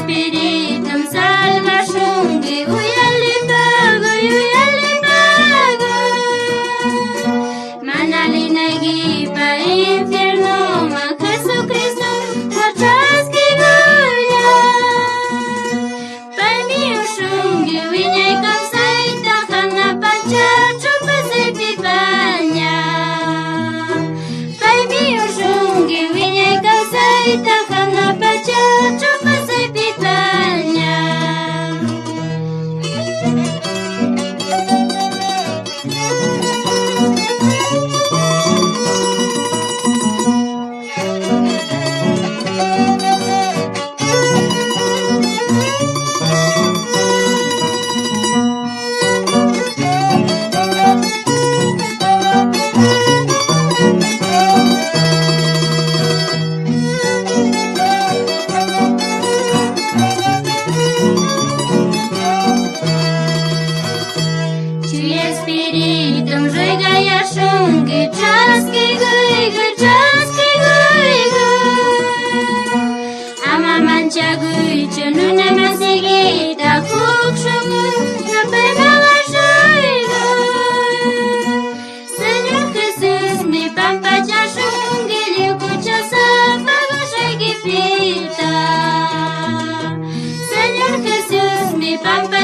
Espíritum salva shungi uyali pago Manalinagi pa infierno ma Jesucristo Machaski goya Pai miu shungi wiñay kamsaita Hana pancha chupa se pipanya Pai miu shungi wiñay kamsaita Hana pancha chupa se pipanya Ci Espíritum ruega ya shungi chaski gui Ama mancha gui chununa masigita huk shungu na pegala shaigo Señor Jesús mi pampa ya shungi liukucha sapago shaigi pita Señor Jesús mi pampa